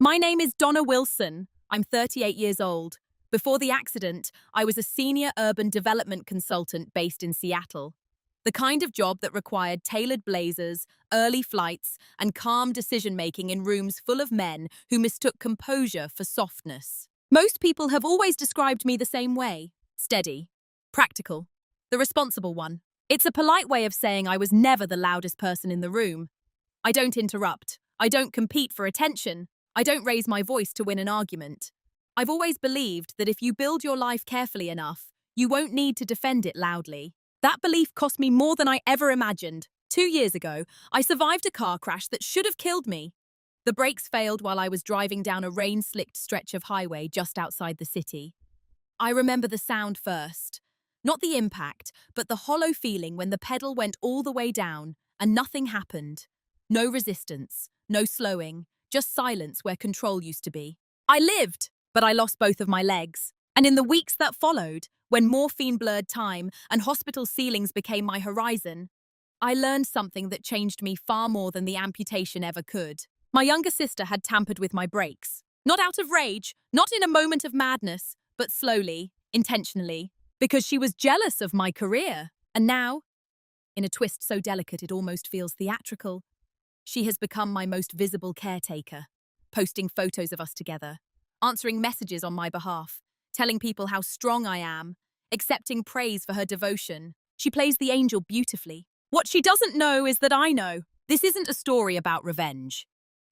My name is Donna Wilson. I'm 38 years old. Before the accident, I was a senior urban development consultant based in Seattle. The kind of job that required tailored blazers, early flights, and calm decision-making in rooms full of men who mistook composure for softness. Most people have always described me the same way: steady, practical, the responsible one. It's a polite way of saying I was never the loudest person in the room. I don't interrupt. I don't compete for attention. I don't raise my voice to win an argument. I've always believed that if you build your life carefully enough, you won't need to defend it loudly. That belief cost me more than I ever imagined. 2 years ago, I survived a car crash that should have killed me. The brakes failed while I was driving down a rain-slicked stretch of highway just outside the city. I remember the sound first. Not the impact, but the hollow feeling when the pedal went all the way down and nothing happened. No resistance, no slowing, just silence where control used to be. I lived, but I lost both of my legs. And in the weeks that followed, when morphine blurred time and hospital ceilings became my horizon, I learned something that changed me far more than the amputation ever could. My younger sister had tampered with my brakes. Not out of rage, not in a moment of madness, but slowly, intentionally, because she was jealous of my career. And now, in a twist so delicate it almost feels theatrical, she has become my most visible caretaker, posting photos of us together, answering messages on my behalf, telling people how strong I am, accepting praise for her devotion. She plays the angel beautifully. What she doesn't know is that I know. This isn't a story about revenge.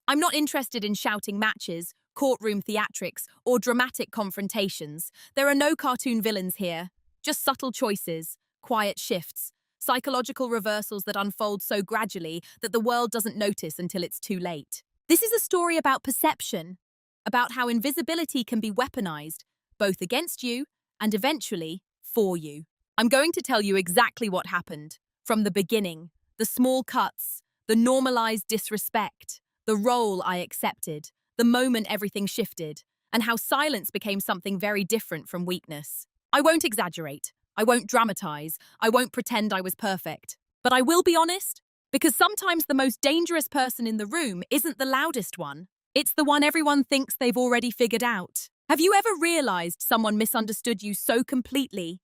I'm not interested in shouting matches, courtroom theatrics, or dramatic confrontations. There are no cartoon villains here, just subtle choices, quiet shifts, psychological reversals that unfold so gradually that the world doesn't notice until it's too late. This is a story about perception, about how invisibility can be weaponized, both against you and eventually for you. I'm going to tell you exactly what happened, from the beginning, the small cuts, the normalized disrespect, the role I accepted, the moment everything shifted, and how silence became something very different from weakness. I won't exaggerate. I won't dramatize. I won't pretend I was perfect. But I will be honest, because sometimes the most dangerous person in the room isn't the loudest one. It's the one everyone thinks they've already figured out. Have you ever realized someone misunderstood you so completely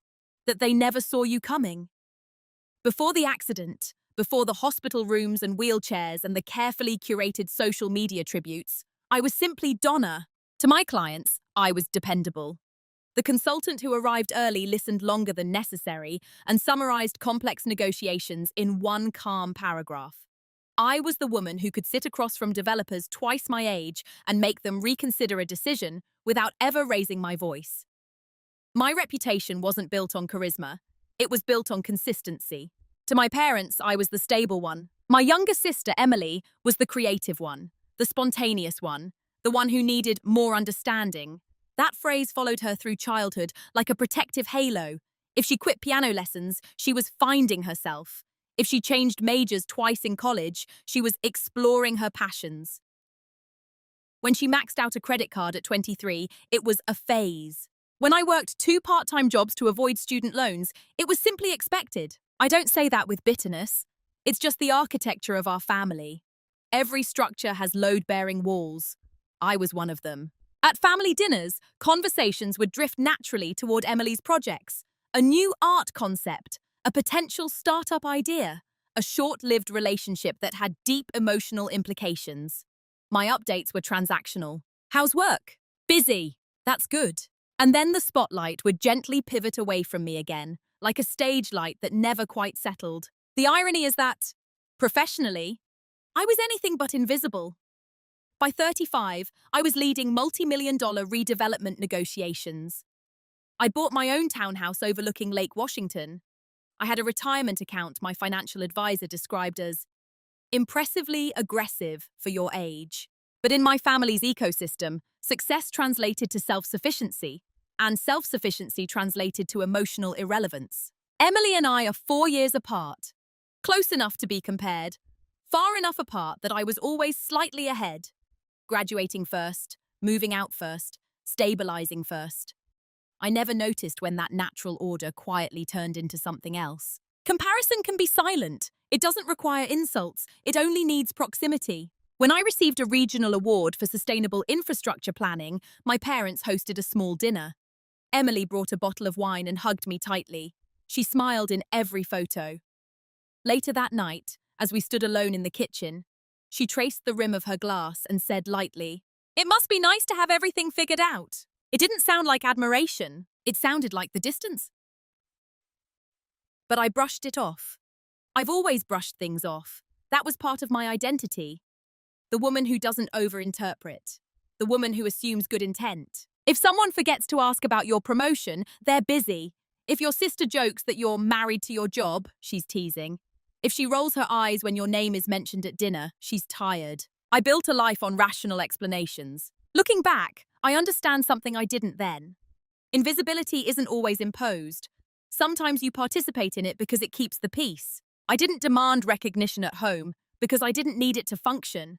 that they never saw you coming? Before the accident, before the hospital rooms and wheelchairs and the carefully curated social media tributes, I was simply Donna. To my clients, I was dependable. The consultant who arrived early listened longer than necessary and summarized complex negotiations in one calm paragraph. I was the woman who could sit across from developers twice my age and make them reconsider a decision without ever raising my voice. My reputation wasn't built on charisma. It was built on consistency. To my parents, I was the stable one. My younger sister, Emily, was the creative one, the spontaneous one, the one who needed more understanding. That phrase followed her through childhood like a protective halo. If she quit piano lessons, she was finding herself. If she changed majors twice in college, she was exploring her passions. When she maxed out a credit card at 23, it was a phase. When I worked 2 part-time jobs to avoid student loans, it was simply expected. I don't say that with bitterness. It's just the architecture of our family. Every structure has load-bearing walls. I was one of them. At family dinners, conversations would drift naturally toward Emily's projects. A new art concept, a potential startup idea, a short-lived relationship that had deep emotional implications. My updates were transactional. How's work? Busy. That's good. And then the spotlight would gently pivot away from me again, like a stage light that never quite settled. The irony is that, professionally, I was anything but invisible. By 35, I was leading multi-million-dollar redevelopment negotiations. I'd bought my own townhouse overlooking Lake Washington. I had a retirement account my financial advisor described as impressively aggressive for your age. But in my family's ecosystem, success translated to self-sufficiency, and self-sufficiency translated to emotional irrelevance. Emily and I are 4 years apart. Close enough to be compared, far enough apart that I was always slightly ahead. Graduating first, moving out first, stabilizing first. I never noticed when that natural order quietly turned into something else. Comparison can be silent. It doesn't require insults. It only needs proximity. When I received a regional award for sustainable infrastructure planning, my parents hosted a small dinner. Emily brought a bottle of wine and hugged me tightly. She smiled in every photo. Later that night, as we stood alone in the kitchen, she traced the rim of her glass and said lightly, "It must be nice to have everything figured out." It didn't sound like admiration. It sounded like the distance. But I brushed it off. I've always brushed things off. That was part of my identity. The woman who doesn't overinterpret. The woman who assumes good intent. If someone forgets to ask about your promotion, they're busy. If your sister jokes that you're married to your job, she's teasing. If she rolls her eyes when your name is mentioned at dinner, she's tired. I built a life on rational explanations. Looking back, I understand something I didn't then. Invisibility isn't always imposed. Sometimes you participate in it because it keeps the peace. I didn't demand recognition at home because I didn't need it to function.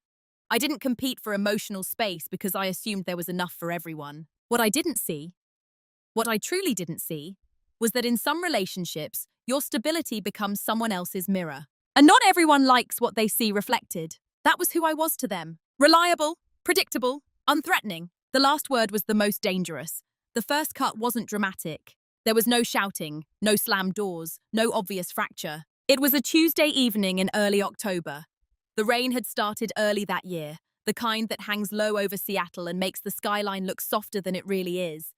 I didn't compete for emotional space because I assumed there was enough for everyone. What I truly didn't see, was that in some relationships, your stability becomes someone else's mirror. And not everyone likes what they see reflected. That was who I was to them. Reliable, predictable, unthreatening. The last word was the most dangerous. The first cut wasn't dramatic. There was no shouting, no slammed doors, no obvious fracture. It was a Tuesday evening in early October. The rain had started early that year, the kind that hangs low over Seattle and makes the skyline look softer than it really is.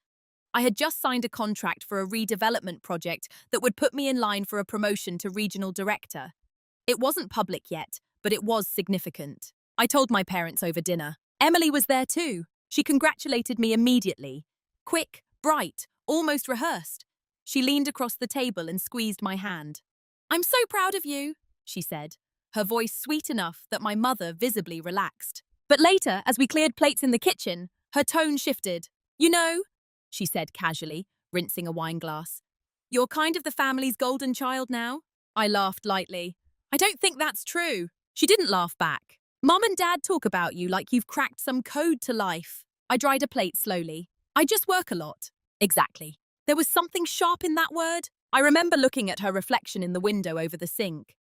I had just signed a contract for a redevelopment project that would put me in line for a promotion to regional director. It wasn't public yet, but it was significant. I told my parents over dinner. Emily was there too. She congratulated me immediately. Quick, bright, almost rehearsed. She leaned across the table and squeezed my hand. "I'm so proud of you," she said, her voice sweet enough that my mother visibly relaxed. But later, as we cleared plates in the kitchen, her tone shifted. "You know," she said casually, rinsing a wine glass, "you're kind of the family's golden child now." I laughed lightly. "I don't think that's true." She didn't laugh back. "Mum and Dad talk about you like you've cracked some code to life." I dried a plate slowly. "I just work a lot." Exactly. There was something sharp in that word. I remember looking at her reflection in the window over the sink.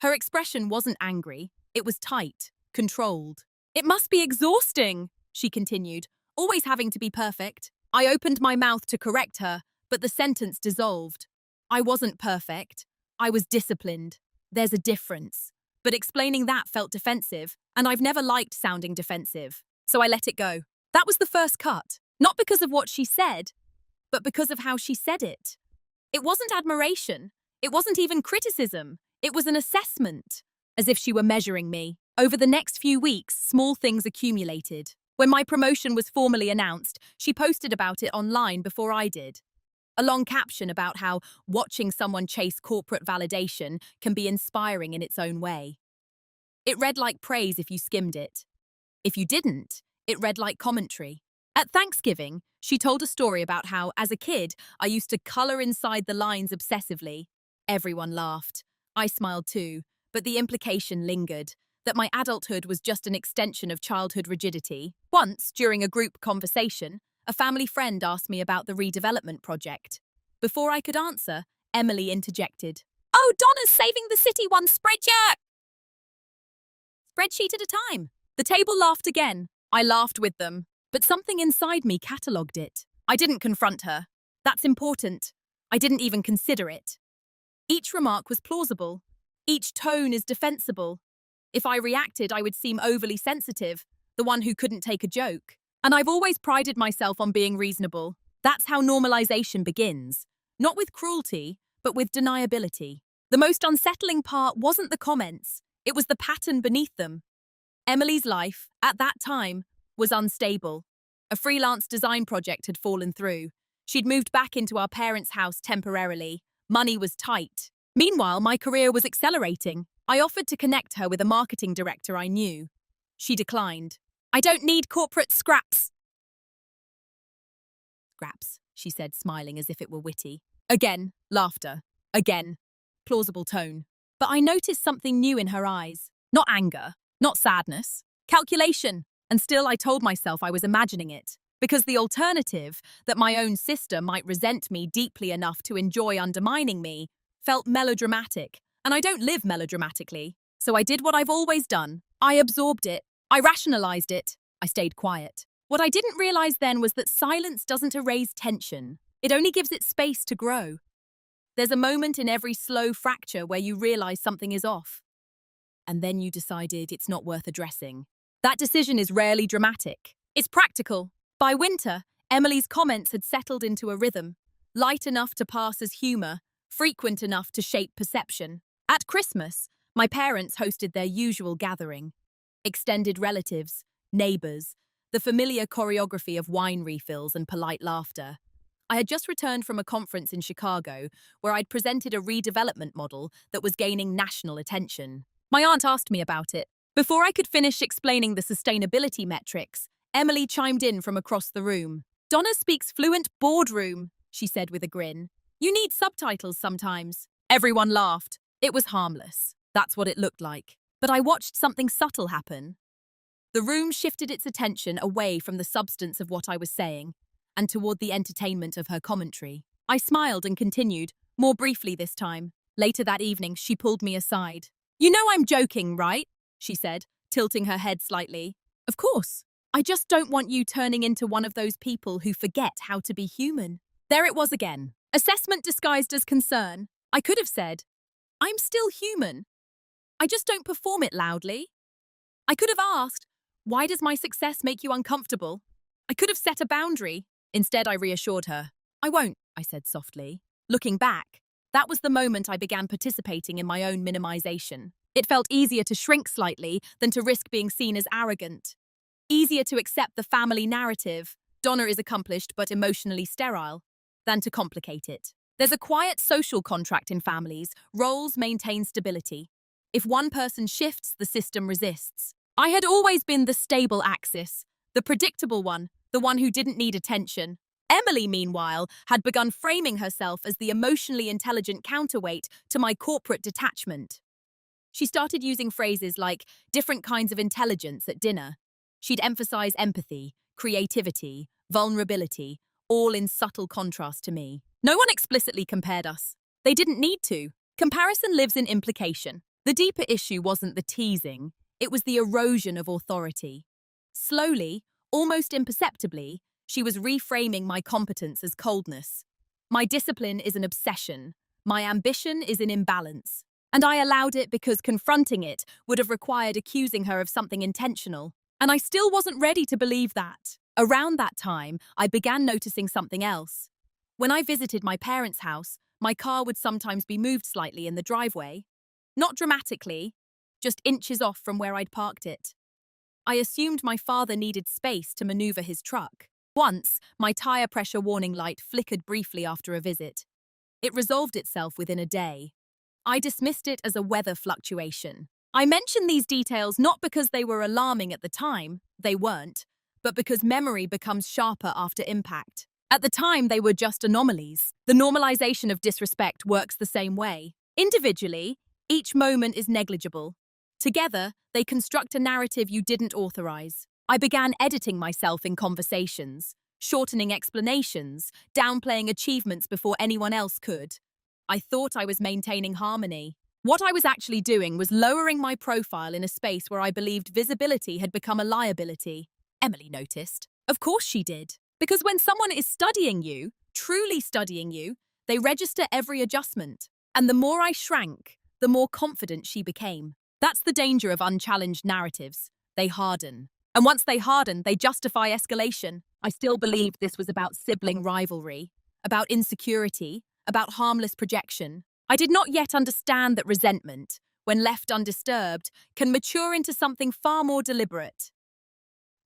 Her expression wasn't angry. It was tight, controlled. "It must be exhausting," she continued, "always having to be perfect." I opened my mouth to correct her, but the sentence dissolved. I wasn't perfect. I was disciplined. There's a difference. But explaining that felt defensive, and I've never liked sounding defensive. So I let it go. That was the first cut. Not because of what she said, but because of how she said it. It wasn't admiration. It wasn't even criticism. It was an assessment, as if she were measuring me. Over the next few weeks, small things accumulated. When my promotion was formally announced, she posted about it online before I did. A long caption about how watching someone chase corporate validation can be inspiring in its own way. It read like praise if you skimmed it. If you didn't, it read like commentary. At Thanksgiving, she told a story about how, as a kid, I used to color inside the lines obsessively. Everyone laughed. I smiled too, but the implication lingered, that my adulthood was just an extension of childhood rigidity. Once, during a group conversation, a family friend asked me about the redevelopment project. Before I could answer, Emily interjected. "Oh, Donna's saving the city one spreadsheet at a time." The table laughed again. I laughed with them. But something inside me catalogued it. I didn't confront her. That's important. I didn't even consider it. Each remark was plausible. Each tone is defensible. If I reacted, I would seem overly sensitive, the one who couldn't take a joke. And I've always prided myself on being reasonable. That's how normalization begins. Not with cruelty, but with deniability. The most unsettling part wasn't the comments. It was the pattern beneath them. Emily's life, at that time, was unstable. A freelance design project had fallen through. She'd moved back into our parents' house temporarily. Money was tight. Meanwhile, my career was accelerating. I offered to connect her with a marketing director I knew. She declined. "I don't need corporate scraps." "Scraps," she said, smiling as if it were witty. Again, laughter. Again, plausible tone. But I noticed something new in her eyes. Not anger, not sadness. Calculation. And still I told myself I was imagining it. Because the alternative, that my own sister might resent me deeply enough to enjoy undermining me, felt melodramatic. And I don't live melodramatically. So I did what I've always done. I absorbed it. I rationalized it. I stayed quiet. What I didn't realize then was that silence doesn't erase tension. It only gives it space to grow. There's a moment in every slow fracture where you realize something is off. And then you decided it's not worth addressing. That decision is rarely dramatic. It's practical. By winter, Emily's comments had settled into a rhythm, light enough to pass as humor, frequent enough to shape perception. At Christmas, my parents hosted their usual gathering. Extended relatives, neighbors, the familiar choreography of wine refills and polite laughter. I had just returned from a conference in Chicago where I'd presented a redevelopment model that was gaining national attention. My aunt asked me about it. Before I could finish explaining the sustainability metrics, Emily chimed in from across the room. "Donna speaks fluent boardroom," she said with a grin. "You need subtitles sometimes." Everyone laughed. It was harmless. That's what it looked like. But I watched something subtle happen. The room shifted its attention away from the substance of what I was saying and toward the entertainment of her commentary. I smiled and continued, more briefly this time. Later that evening, she pulled me aside. "You know I'm joking, right?" she said, tilting her head slightly. "Of course. I just don't want you turning into one of those people who forget how to be human." There it was again. Assessment disguised as concern. I could have said, "I'm still human. I just don't perform it loudly." I could have asked, "Why does my success make you uncomfortable?" I could have set a boundary. Instead, I reassured her. "I won't," I said softly. Looking back, that was the moment I began participating in my own minimization. It felt easier to shrink slightly than to risk being seen as arrogant. Easier to accept the family narrative, Donna is accomplished but emotionally sterile, than to complicate it. There's a quiet social contract in families. Roles maintain stability. If one person shifts, the system resists. I had always been the stable axis, the predictable one, the one who didn't need attention. Emily, meanwhile, had begun framing herself as the emotionally intelligent counterweight to my corporate detachment. She started using phrases like different kinds of intelligence at dinner. She'd emphasize empathy, creativity, vulnerability, all in subtle contrast to me. No one explicitly compared us. They didn't need to. Comparison lives in implication. The deeper issue wasn't the teasing, it was the erosion of authority. Slowly, almost imperceptibly, she was reframing my competence as coldness. My discipline is an obsession. My ambition is an imbalance. And I allowed it because confronting it would have required accusing her of something intentional. And I still wasn't ready to believe that. Around that time, I began noticing something else. When I visited my parents' house, my car would sometimes be moved slightly in the driveway. Not dramatically, just inches off from where I'd parked it. I assumed my father needed space to maneuver his truck. Once, my tire pressure warning light flickered briefly after a visit. It resolved itself within a day. I dismissed it as a weather fluctuation. I mention these details not because they were alarming at the time, they weren't, but because memory becomes sharper after impact. At the time, they were just anomalies. The normalization of disrespect works the same way. Individually, each moment is negligible. Together, they construct a narrative you didn't authorize. I began editing myself in conversations, shortening explanations, downplaying achievements before anyone else could. I thought I was maintaining harmony. What I was actually doing was lowering my profile in a space where I believed visibility had become a liability. Emily noticed. Of course she did. Because when someone is studying you, truly studying you, they register every adjustment. And the more I shrank, the more confident she became. That's the danger of unchallenged narratives. They harden. And once they harden, they justify escalation. I still believed this was about sibling rivalry, about insecurity, about harmless projection. I did not yet understand that resentment, when left undisturbed, can mature into something far more deliberate.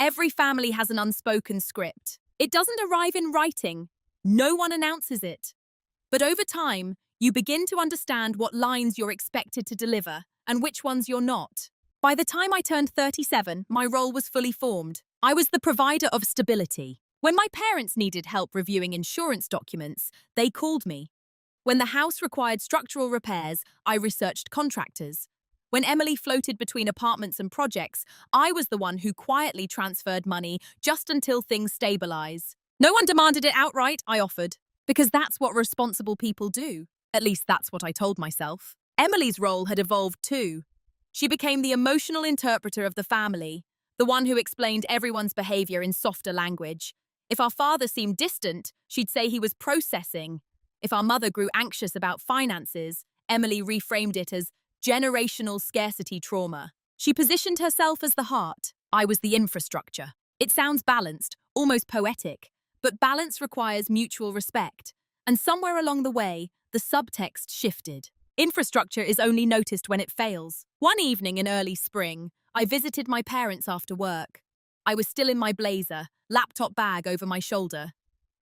Every family has an unspoken script. It doesn't arrive in writing. No one announces it. But over time, you begin to understand what lines you're expected to deliver and which ones you're not. By the time I turned 37, my role was fully formed. I was the provider of stability. When my parents needed help reviewing insurance documents, they called me. When the house required structural repairs, I researched contractors. When Emily floated between apartments and projects, I was the one who quietly transferred money just until things stabilize. No one demanded it outright, I offered, because that's what responsible people do. At least that's what I told myself. Emily's role had evolved too. She became the emotional interpreter of the family, the one who explained everyone's behavior in softer language. If our father seemed distant, she'd say he was processing. If our mother grew anxious about finances, Emily reframed it as generational scarcity trauma. She positioned herself as the heart. I was the infrastructure. It sounds balanced, almost poetic, but balance requires mutual respect. And somewhere along the way, the subtext shifted. Infrastructure is only noticed when it fails. One evening in early spring, I visited my parents after work. I was still in my blazer, laptop bag over my shoulder.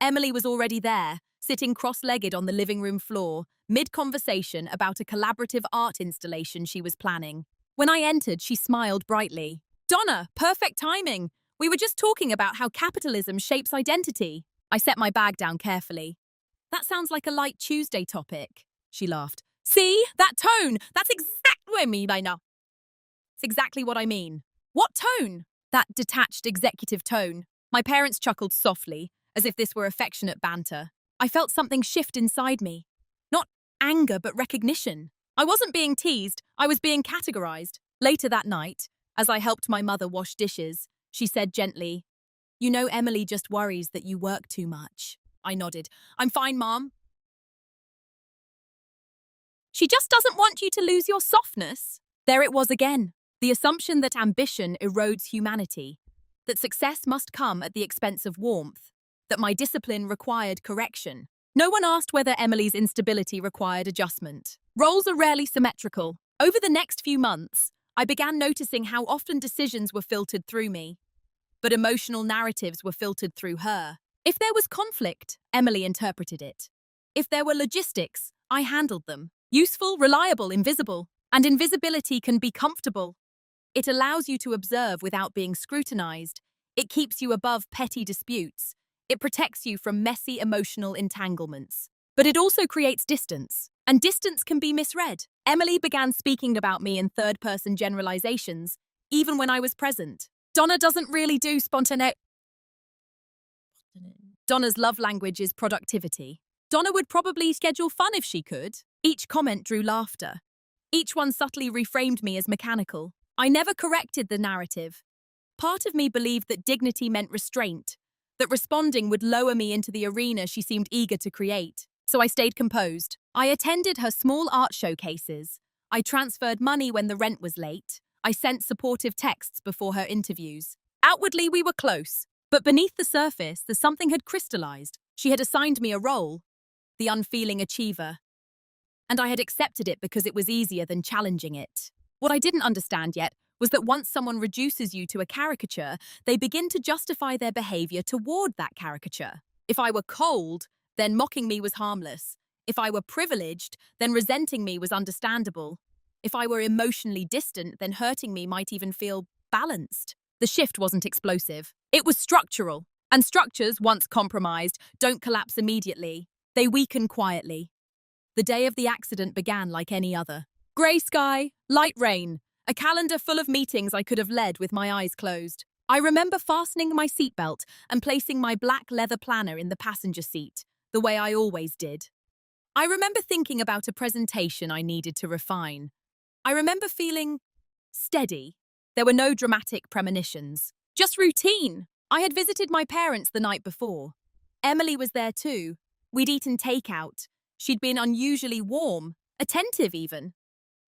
Emily was already there, sitting cross-legged on the living room floor, mid-conversation about a collaborative art installation she was planning. When I entered, she smiled brightly. "Donna, perfect timing. We were just talking about how capitalism shapes identity." I set my bag down carefully. "That sounds like a light Tuesday topic," she laughed. "See? That tone! That's exactly what I mean by now. It's exactly what I mean." "What tone?" "That detached executive tone." My parents chuckled softly, as if this were affectionate banter. I felt something shift inside me. Not anger, but recognition. I wasn't being teased, I was being categorized. Later that night, as I helped my mother wash dishes, she said gently, "You know, Emily just worries that you work too much." I nodded. "I'm fine, Mom." "She just doesn't want you to lose your softness." There it was again. The assumption that ambition erodes humanity, that success must come at the expense of warmth, that my discipline required correction. No one asked whether Emily's instability required adjustment. Roles are rarely symmetrical. Over the next few months, I began noticing how often decisions were filtered through me, but emotional narratives were filtered through her. If there was conflict, Emily interpreted it. If there were logistics, I handled them. Useful, reliable, invisible. And invisibility can be comfortable. It allows you to observe without being scrutinized. It keeps you above petty disputes. It protects you from messy emotional entanglements. But it also creates distance. And distance can be misread. Emily began speaking about me in third-person generalizations, even when I was present. Donna doesn't really do spontaneity. Donna's love language is productivity. Donna would probably schedule fun if she could. Each comment drew laughter. Each one subtly reframed me as mechanical. I never corrected the narrative. Part of me believed that dignity meant restraint, that responding would lower me into the arena she seemed eager to create. So I stayed composed. I attended her small art showcases. I transferred money when the rent was late. I sent supportive texts before her interviews. Outwardly, we were close. But beneath the surface, the something had crystallized. She had assigned me a role, the unfeeling achiever. And I had accepted it because it was easier than challenging it. What I didn't understand yet was that once someone reduces you to a caricature, they begin to justify their behavior toward that caricature. If I were cold, then mocking me was harmless. If I were privileged, then resenting me was understandable. If I were emotionally distant, then hurting me might even feel balanced. The shift wasn't explosive. It was structural. And structures, once compromised, don't collapse immediately. They weaken quietly. The day of the accident began like any other. Grey sky, light rain, a calendar full of meetings I could have led with my eyes closed. I remember fastening my seatbelt and placing my black leather planner in the passenger seat, the way I always did. I remember thinking about a presentation I needed to refine. I remember feeling steady. There were no dramatic premonitions, just routine. I had visited my parents the night before. Emily was there too. We'd eaten takeout. She'd been unusually warm, attentive even.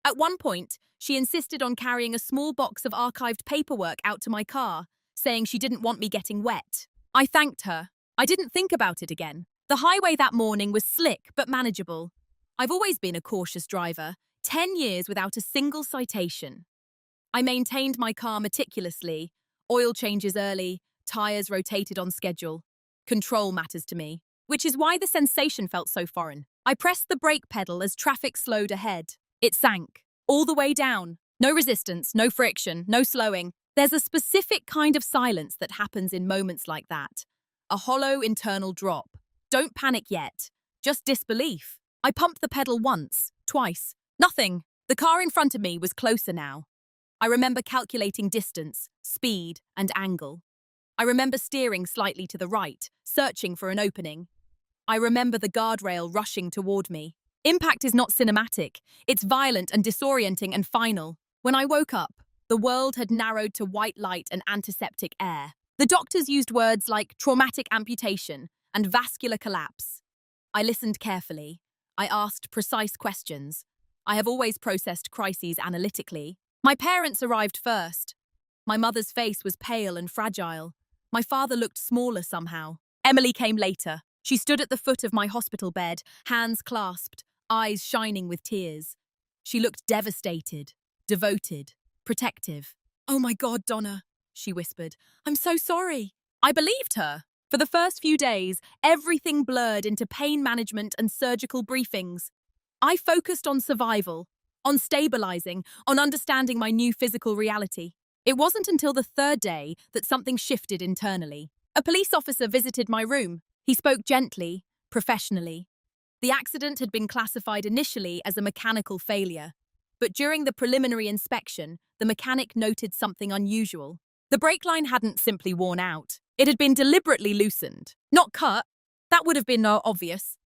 At one point, she insisted on carrying a small box of archived paperwork out to my car, saying she didn't want me getting wet. I thanked her. I didn't think about it again. The highway that morning was slick but manageable. I've always been a cautious driver, 10 years without a single citation. I maintained my car meticulously, oil changes early, tires rotated on schedule. Control matters to me, which is why the sensation felt so foreign. I pressed the brake pedal as traffic slowed ahead. It sank, all the way down. No resistance, no friction, no slowing. There's a specific kind of silence that happens in moments like that. A hollow internal drop. Don't panic yet. Just disbelief. I pumped the pedal once, twice. Nothing. The car in front of me was closer now. I remember calculating distance, speed, and angle. I remember steering slightly to the right, searching for an opening. I remember the guardrail rushing toward me. Impact is not cinematic. It's violent and disorienting and final. When I woke up, The world had narrowed to white light and antiseptic air. The doctors used words like traumatic amputation and vascular collapse. I listened carefully. I asked precise questions. I have always processed crises analytically. My parents arrived first. My mother's face was pale and fragile. My father looked smaller somehow. Emily came later. She stood at the foot of my hospital bed, hands clasped, eyes shining with tears. She looked devastated, devoted, protective. "Oh my God, Donna," she whispered. "I'm so sorry." I believed her. For the first few days, everything blurred into pain management and surgical briefings. I focused on survival, on stabilizing, on understanding my new physical reality. It wasn't until the third day that something shifted internally. A police officer visited my room. He spoke gently, professionally. The accident had been classified initially as a mechanical failure, but during the preliminary inspection, the mechanic noted something unusual. The brake line hadn't simply worn out. It had been deliberately loosened. Not cut. That would have been obvious.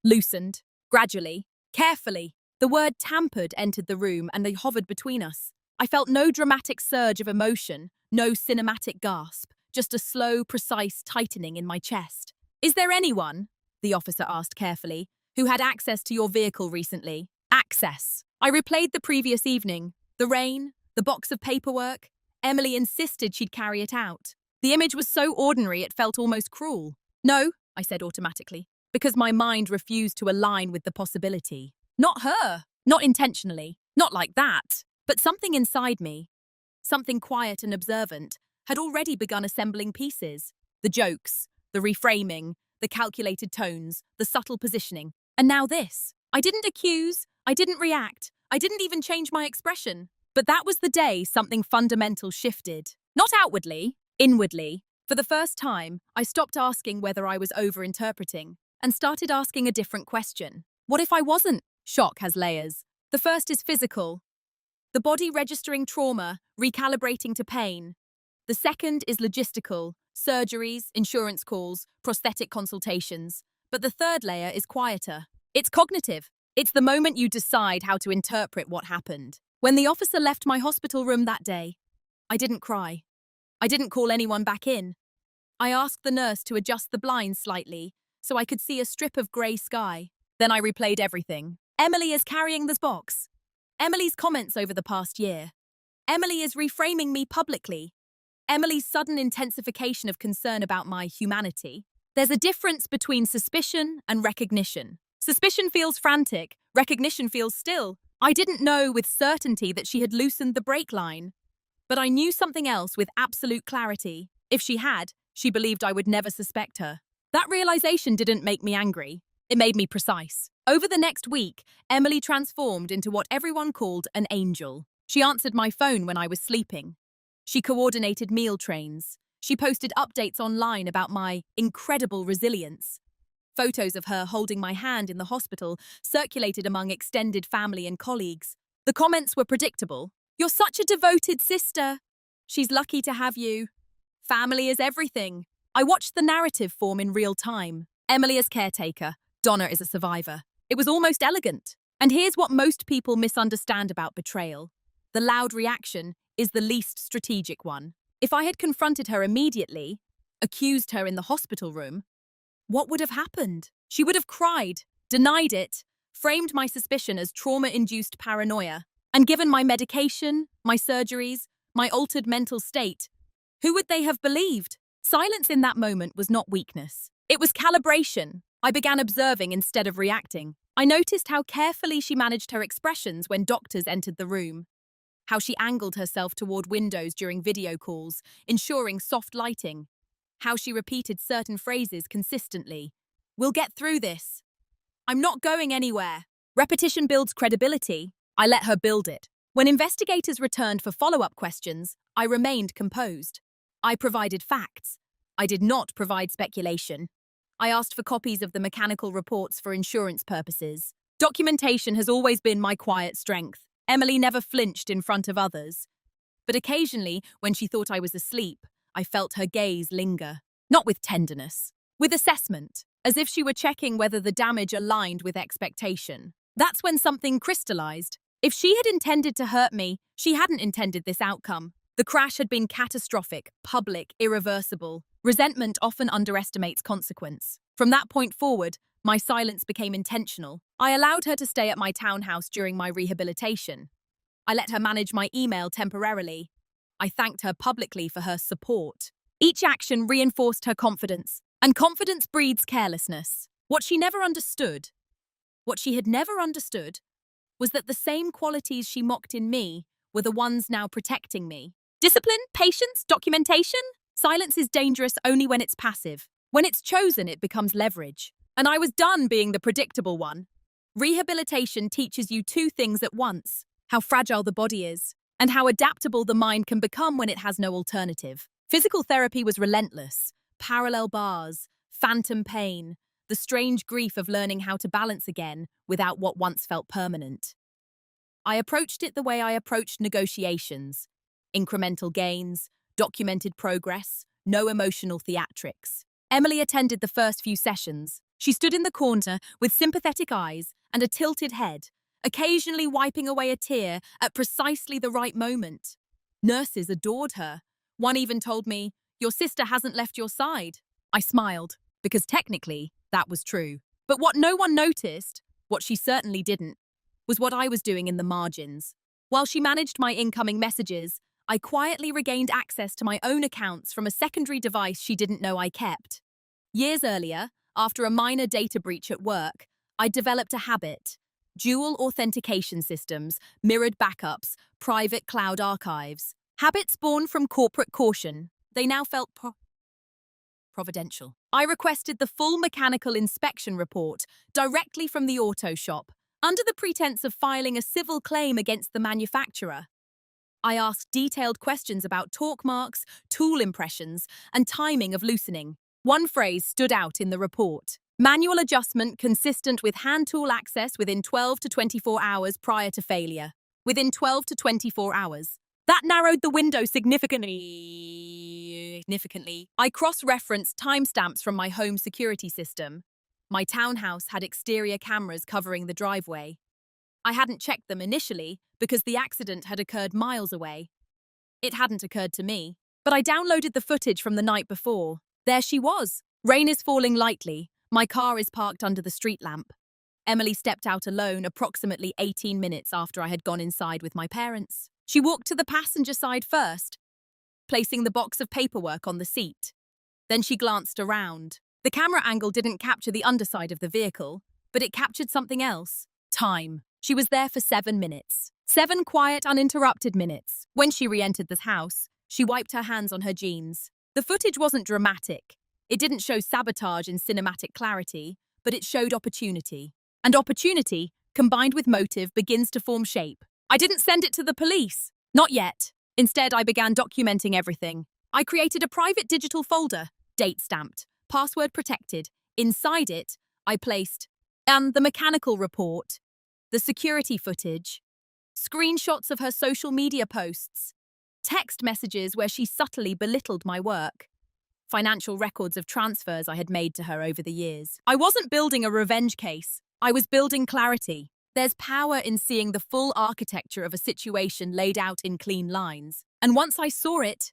Loosened. Gradually. Carefully. The word tampered entered the room and they hovered between us. I felt no dramatic surge of emotion, no cinematic gasp, just a slow, precise tightening in my chest. "Is there anyone," the officer asked carefully, "who had access to your vehicle recently?" Access. I replayed the previous evening. The rain, the box of paperwork. Emily insisted she'd carry it out. The image was so ordinary it felt almost cruel. "No," I said automatically, because my mind refused to align with the possibility. Not her. Not intentionally. Not like that. But something inside me, something quiet and observant, had already begun assembling pieces. The jokes, the reframing, the calculated tones, the subtle positioning. And now this. I didn't accuse, I didn't react, I didn't even change my expression. But that was the day something fundamental shifted. Not outwardly, inwardly. For the first time, I stopped asking whether I was overinterpreting and started asking a different question. What if I wasn't? Shock has layers. The first is physical. The body registering trauma, recalibrating to pain. The second is logistical, surgeries, insurance calls, prosthetic consultations. But the third layer is quieter. It's cognitive. It's the moment you decide how to interpret what happened. When the officer left my hospital room that day, I didn't cry. I didn't call anyone back in. I asked the nurse to adjust the blinds slightly so I could see a strip of grey sky. Then I replayed everything. Emily is carrying this box. Emily's comments over the past year. Emily is reframing me publicly. Emily's sudden intensification of concern about my humanity. There's a difference between suspicion and recognition. Suspicion feels frantic, recognition feels still. I didn't know with certainty that she had loosened the brake line. But I knew something else with absolute clarity. If she had, she believed I would never suspect her. That realization didn't make me angry. It made me precise. Over the next week, Emily transformed into what everyone called an angel. She answered my phone when I was sleeping. She coordinated meal trains. She posted updates online about my incredible resilience. Photos of her holding my hand in the hospital circulated among extended family and colleagues. The comments were predictable. "You're such a devoted sister. She's lucky to have you. Family is everything." I watched the narrative form in real time. Emily as caretaker. Donna is a survivor. It was almost elegant. And here's what most people misunderstand about betrayal. The loud reaction is the least strategic one. If I had confronted her immediately, accused her in the hospital room, what would have happened? She would have cried, denied it, framed my suspicion as trauma-induced paranoia, and given my medication, my surgeries, my altered mental state. Who would they have believed? Silence in that moment was not weakness. It was calibration. I began observing instead of reacting. I noticed how carefully she managed her expressions when doctors entered the room. How she angled herself toward windows during video calls, ensuring soft lighting. How she repeated certain phrases consistently. "We'll get through this. I'm not going anywhere." Repetition builds credibility. I let her build it. When investigators returned for follow-up questions, I remained composed. I provided facts. I did not provide speculation. I asked for copies of the mechanical reports for insurance purposes. Documentation has always been my quiet strength. Emily never flinched in front of others. But occasionally, when she thought I was asleep, I felt her gaze linger. Not with tenderness, with assessment, as if she were checking whether the damage aligned with expectation. That's when something crystallized. If she had intended to hurt me, she hadn't intended this outcome. The crash had been catastrophic, public, irreversible. Resentment often underestimates consequence. From that point forward, my silence became intentional. I allowed her to stay at my townhouse during my rehabilitation. I let her manage my email temporarily. I thanked her publicly for her support. Each action reinforced her confidence, and confidence breeds carelessness. What she had never understood, was that the same qualities she mocked in me were the ones now protecting me. Discipline, patience, documentation? Silence is dangerous only when it's passive. When it's chosen, it becomes leverage. And I was done being the predictable one. Rehabilitation teaches you two things at once: how fragile the body is, and how adaptable the mind can become when it has no alternative. Physical therapy was relentless. Parallel bars, phantom pain, the strange grief of learning how to balance again without what once felt permanent. I approached it the way I approached negotiations. Incremental gains, documented progress, no emotional theatrics. Emily attended the first few sessions. She stood in the corner with sympathetic eyes and a tilted head, occasionally wiping away a tear at precisely the right moment. Nurses adored her. One even told me, "Your sister hasn't left your side." I smiled, because technically, that was true. But what no one noticed, what she certainly didn't, was what I was doing in the margins. While she managed my incoming messages, I quietly regained access to my own accounts from a secondary device she didn't know I kept. Years earlier, after a minor data breach at work, I developed a habit: dual authentication systems, mirrored backups, private cloud archives. Habits born from corporate caution. They now felt providential. I requested the full mechanical inspection report directly from the auto shop, under the pretense of filing a civil claim against the manufacturer. I asked detailed questions about torque marks, tool impressions, and timing of loosening. One phrase stood out in the report: manual adjustment consistent with hand tool access within 12 to 24 hours prior to failure. Within 12 to 24 hours. That narrowed the window significantly. I cross-referenced timestamps from my home security system. My townhouse had exterior cameras covering the driveway. I hadn't checked them initially because the accident had occurred miles away. It hadn't occurred to me, but I downloaded the footage from the night before. There she was. Rain is falling lightly. My car is parked under the street lamp. Emily stepped out alone approximately 18 minutes after I had gone inside with my parents. She walked to the passenger side first, placing the box of paperwork on the seat. Then she glanced around. The camera angle didn't capture the underside of the vehicle, but it captured something else: time. She was there for 7 minutes. 7 quiet, uninterrupted minutes. When she re-entered the house, she wiped her hands on her jeans. The footage wasn't dramatic. It didn't show sabotage in cinematic clarity, but it showed opportunity. And opportunity, combined with motive, begins to form shape. I didn't send it to the police. Not yet. Instead, I began documenting everything. I created a private digital folder, date-stamped, password protected. Inside it, I placed the mechanical report, the security footage, screenshots of her social media posts, text messages where she subtly belittled my work, financial records of transfers I had made to her over the years. I wasn't building a revenge case. I was building clarity. There's power in seeing the full architecture of a situation laid out in clean lines. And once I saw it,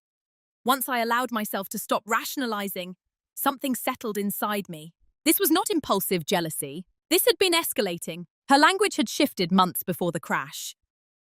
once I allowed myself to stop rationalizing, something settled inside me. This was not impulsive jealousy. This had been escalating. Her language had shifted months before the crash.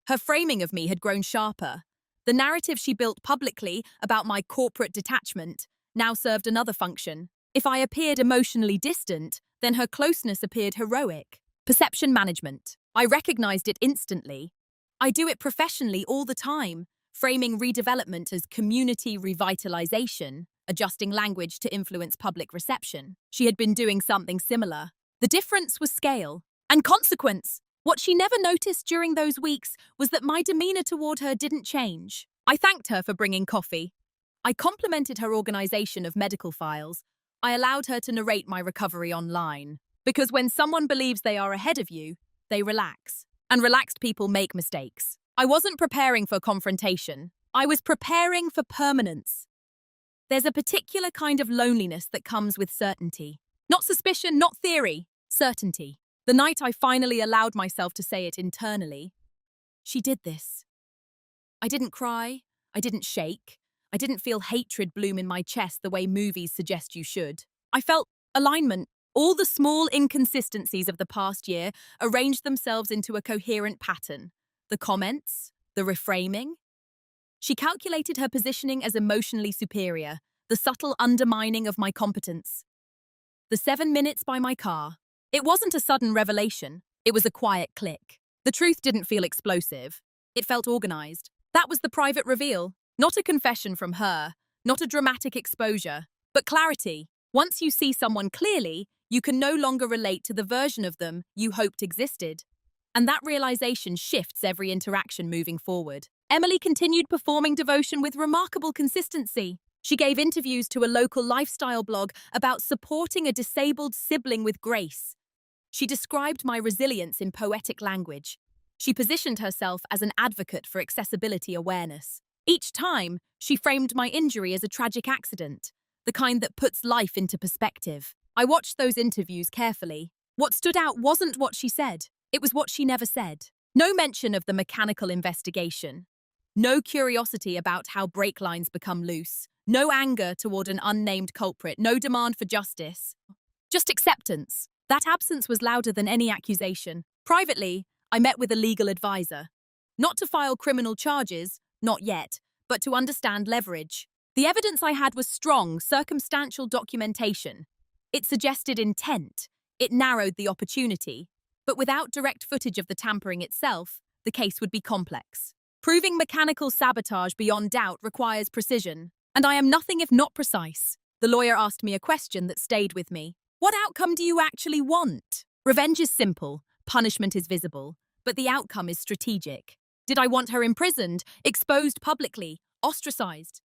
Her framing of me had grown sharper. The narrative she built publicly about my corporate detachment now served another function. If I appeared emotionally distant, then her closeness appeared heroic. Perception management. I recognized it instantly. I do it professionally all the time, framing redevelopment as community revitalization, adjusting language to influence public reception. She had been doing something similar. The difference was scale and consequence. What she never noticed during those weeks was that my demeanor toward her didn't change. I thanked her for bringing coffee. I complimented her organization of medical files. I allowed her to narrate my recovery online. Because when someone believes they are ahead of you, they relax. And relaxed people make mistakes. I wasn't preparing for confrontation. I was preparing for permanence. There's a particular kind of loneliness that comes with certainty. Not suspicion, not theory. Certainty. The night I finally allowed myself to say it internally, She did this. I didn't cry. I didn't shake. I didn't feel hatred bloom in my chest the way movies suggest you should. I felt alignment. All the small inconsistencies of the past year arranged themselves into a coherent pattern. The comments, the reframing. She calculated her positioning as emotionally superior, the subtle undermining of my competence. The 7 minutes by my car. It wasn't a sudden revelation. It was a quiet click. The truth didn't feel explosive. It felt organized. That was the private reveal. Not a confession from her, not a dramatic exposure, but clarity. Once you see someone clearly, you can no longer relate to the version of them you hoped existed. And that realization shifts every interaction moving forward. Emily continued performing devotion with remarkable consistency. She gave interviews to a local lifestyle blog about supporting a disabled sibling with grace. She described my resilience in poetic language. She positioned herself as an advocate for accessibility awareness. Each time, she framed my injury as a tragic accident, the kind that puts life into perspective. I watched those interviews carefully. What stood out wasn't what she said. It was what she never said. No mention of the mechanical investigation. No curiosity about how brake lines become loose. No anger toward an unnamed culprit. No demand for justice. Just acceptance. That absence was louder than any accusation. Privately, I met with a legal advisor. Not to file criminal charges, not yet, but to understand leverage. The evidence I had was strong, circumstantial documentation. It suggested intent. It narrowed the opportunity. But without direct footage of the tampering itself, the case would be complex. Proving mechanical sabotage beyond doubt requires precision, and I am nothing if not precise. The lawyer asked me a question that stayed with me. What outcome do you actually want? Revenge is simple, punishment is visible, but the outcome is strategic. Did I want her imprisoned, exposed publicly, ostracized?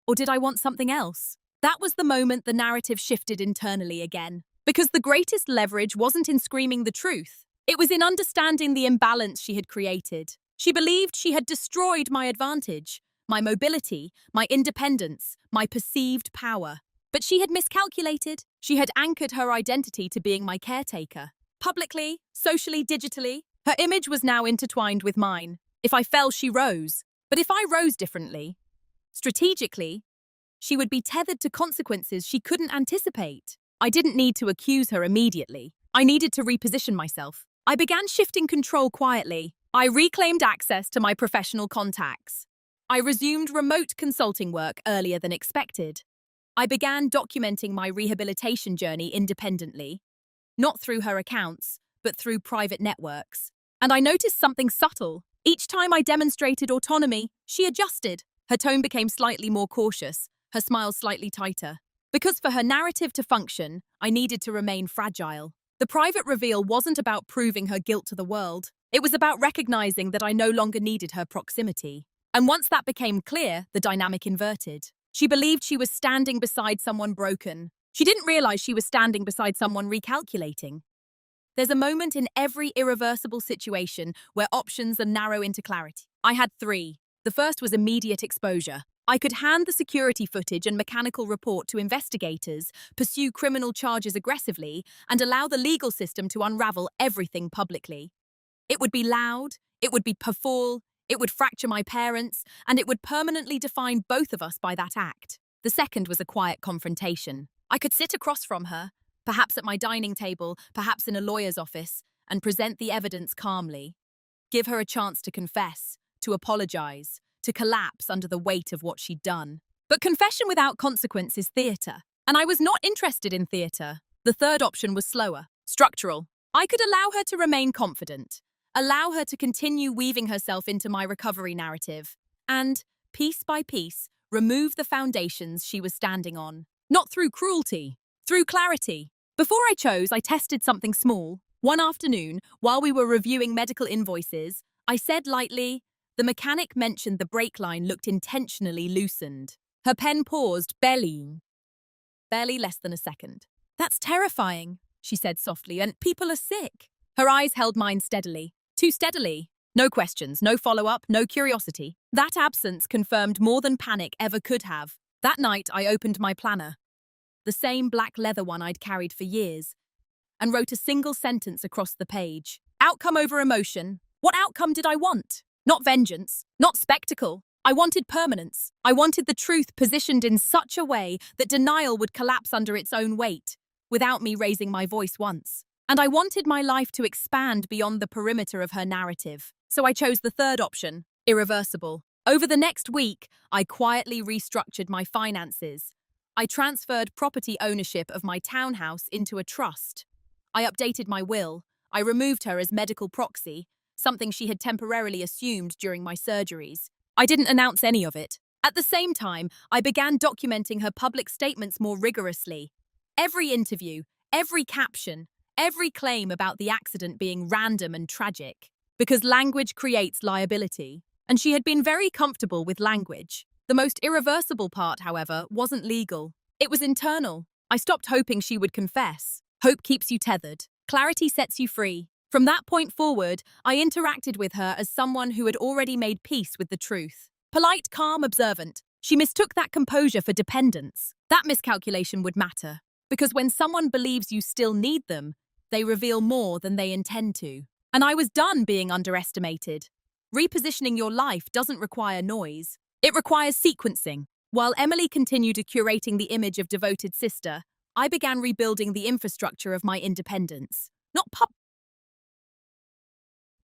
Or did I want something else? That was the moment the narrative shifted internally again. Because the greatest leverage wasn't in screaming the truth. It was in understanding the imbalance she had created. She believed she had destroyed my advantage, my mobility, my independence, my perceived power. But she had miscalculated. She had anchored her identity to being my caretaker. Publicly, socially, digitally, her image was now intertwined with mine. If I fell, she rose. But if I rose differently, strategically, she would be tethered to consequences she couldn't anticipate. I didn't need to accuse her immediately. I needed to reposition myself. I began shifting control quietly. I reclaimed access to my professional contacts. I resumed remote consulting work earlier than expected. I began documenting my rehabilitation journey independently, not through her accounts, but through private networks. And I noticed something subtle. Each time I demonstrated autonomy, she adjusted. Her tone became slightly more cautious, her smile slightly tighter. Because for her narrative to function, I needed to remain fragile. The private reveal wasn't about proving her guilt to the world. It was about recognizing that I no longer needed her proximity. And once that became clear, the dynamic inverted. She believed she was standing beside someone broken. She didn't realize she was standing beside someone recalculating. There's a moment in every irreversible situation where options are narrow into clarity. I had 3. The first was immediate exposure. I could hand the security footage and mechanical report to investigators, pursue criminal charges aggressively, and allow the legal system to unravel everything publicly. It would be loud, it would be performal, it would fracture my parents, and it would permanently define both of us by that act. The second was a quiet confrontation. I could sit across from her, perhaps at my dining table, perhaps in a lawyer's office, and present the evidence calmly. Give her a chance to confess, to apologize, to collapse under the weight of what she'd done. But confession without consequence is theatre, and I was not interested in theatre. The third option was slower, structural. I could allow her to remain confident, allow her to continue weaving herself into my recovery narrative, and, piece by piece, remove the foundations she was standing on. Not through cruelty, through clarity. Before I chose, I tested something small. One afternoon, while we were reviewing medical invoices, I said lightly, "The mechanic mentioned the brake line looked intentionally loosened." Her pen paused, barely less than a second. "That's terrifying," she said softly, "and people are sick." Her eyes held mine steadily. Too steadily. No questions, no follow-up, no curiosity. That absence confirmed more than panic ever could have. That night, I opened my planner, the same black leather one I'd carried for years, and wrote a single sentence across the page. Outcome over emotion. What outcome did I want? Not vengeance, not spectacle. I wanted permanence. I wanted the truth positioned in such a way that denial would collapse under its own weight, without me raising my voice once. And I wanted my life to expand beyond the perimeter of her narrative. So I chose the third option, irreversible. Over the next week, I quietly restructured my finances. I transferred property ownership of my townhouse into a trust. I updated my will. I removed her as medical proxy, something she had temporarily assumed during my surgeries. I didn't announce any of it. At the same time, I began documenting her public statements more rigorously. Every interview, every caption, every claim about the accident being random and tragic. Because language creates liability, and she had been very comfortable with language. The most irreversible part, however, wasn't legal. It was internal. I stopped hoping she would confess. Hope keeps you tethered. Clarity sets you free. From that point forward, I interacted with her as someone who had already made peace with the truth. Polite, calm, observant. She mistook that composure for dependence. That miscalculation would matter, because when someone believes you still need them, they reveal more than they intend to. And I was done being underestimated. Repositioning your life doesn't require noise. It requires sequencing. While Emily continued curating the image of devoted sister, I began rebuilding the infrastructure of my independence. Not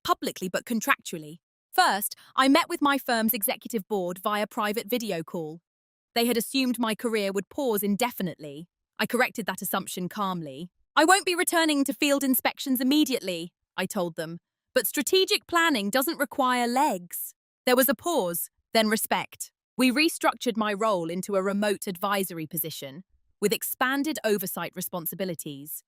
publicly, but contractually. First, I met with my firm's executive board via private video call. They had assumed my career would pause indefinitely. I corrected that assumption calmly. I won't be returning to field inspections immediately, I told them. But strategic planning doesn't require legs. There was a pause, then respect. We restructured my role into a remote advisory position, with expanded oversight responsibilities.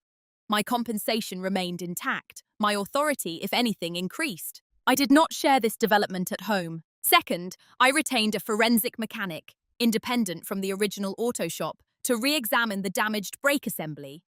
My compensation remained intact. My authority, if anything, increased. I did not share this development at home. Second, I retained a forensic mechanic, independent from the original auto shop, to re-examine the damaged brake assembly.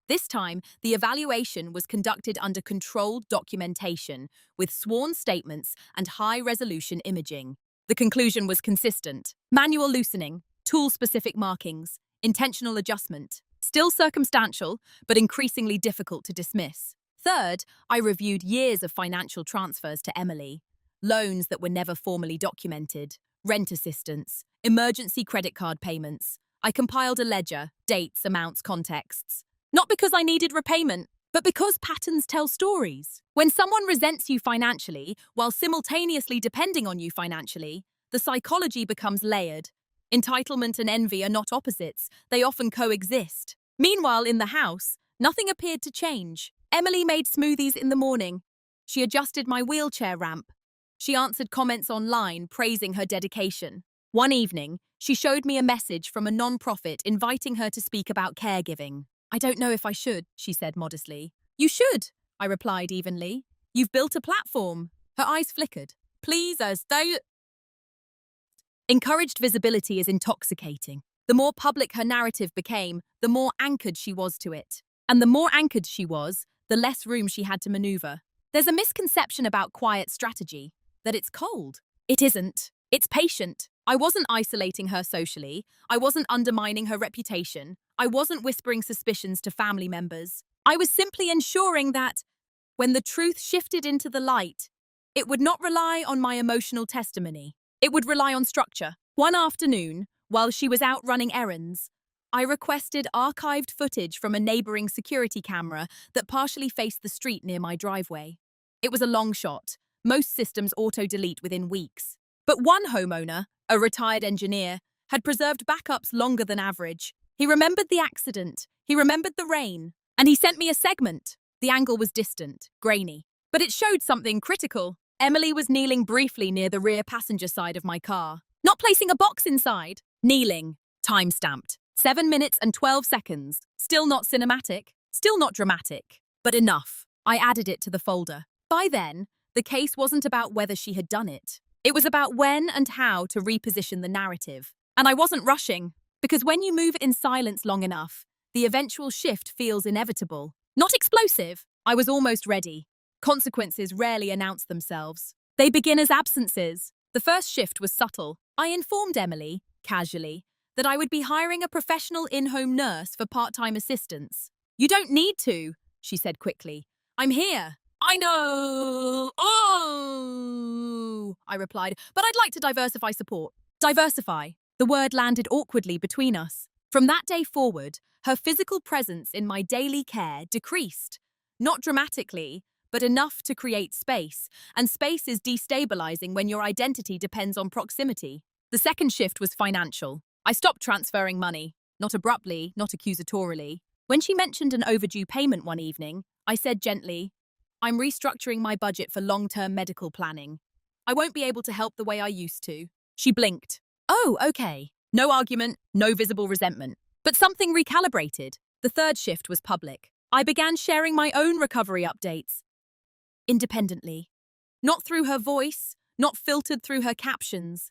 This time, the evaluation was conducted under controlled documentation, with sworn statements and high-resolution imaging. The conclusion was consistent. Manual loosening, tool-specific markings, intentional adjustment. Still circumstantial, but increasingly difficult to dismiss. Third, I reviewed years of financial transfers to Emily. Loans that were never formally documented, rent assistance, emergency credit card payments. I compiled a ledger, dates, amounts, contexts. Not because I needed repayment, but because patterns tell stories. When someone resents you financially, while simultaneously depending on you financially, the psychology becomes layered. Entitlement and envy are not opposites, they often coexist. Meanwhile, in the house, nothing appeared to change. Emily made smoothies in the morning. She adjusted my wheelchair ramp. She answered comments online praising her dedication. One evening, she showed me a message from a non-profit inviting her to speak about caregiving. I don't know if I should, she said modestly. You should, I replied evenly. You've built a platform. Her eyes flickered. Please, as though... Encouraged visibility is intoxicating. The more public her narrative became, the more anchored she was to it. And the more anchored she was, the less room she had to maneuver. There's a misconception about quiet strategy, that it's cold. It isn't. It's patient. I wasn't isolating her socially. I wasn't undermining her reputation. I wasn't whispering suspicions to family members. I was simply ensuring that, when the truth shifted into the light, it would not rely on my emotional testimony. It would rely on structure. One afternoon, while she was out running errands, I requested archived footage from a neighboring security camera that partially faced the street near my driveway. It was a long shot. Most systems auto-delete within weeks. But one homeowner, a retired engineer, had preserved backups longer than average. He remembered the accident. He remembered the rain. And he sent me a segment. The angle was distant, grainy. But it showed something critical. Emily was kneeling briefly near the rear passenger side of my car. Not placing a box inside. Kneeling. Time-stamped. 7 minutes and 12 seconds. Still not cinematic. Still not dramatic. But enough. I added it to the folder. By then, the case wasn't about whether she had done it. It was about when and how to reposition the narrative. And I wasn't rushing. Because when you move in silence long enough, the eventual shift feels inevitable. Not explosive. I was almost ready. Consequences rarely announce themselves. They begin as absences. The first shift was subtle. I informed Emily, casually, that I would be hiring a professional in-home nurse for part-time assistance. You don't need to, she said quickly. I'm here. I know. Oh, I replied, but I'd like to diversify support. Diversify. The word landed awkwardly between us. From that day forward, her physical presence in my daily care decreased. Not dramatically, but enough to create space. And space is destabilizing when your identity depends on proximity. The second shift was financial. I stopped transferring money. Not abruptly, not accusatorily. When she mentioned an overdue payment one evening, I said gently, I'm restructuring my budget for long-term medical planning. I won't be able to help the way I used to. She blinked. Oh, okay. No argument, no visible resentment. But something recalibrated. The third shift was public. I began sharing my own recovery updates. Independently. Not through her voice, not filtered through her captions.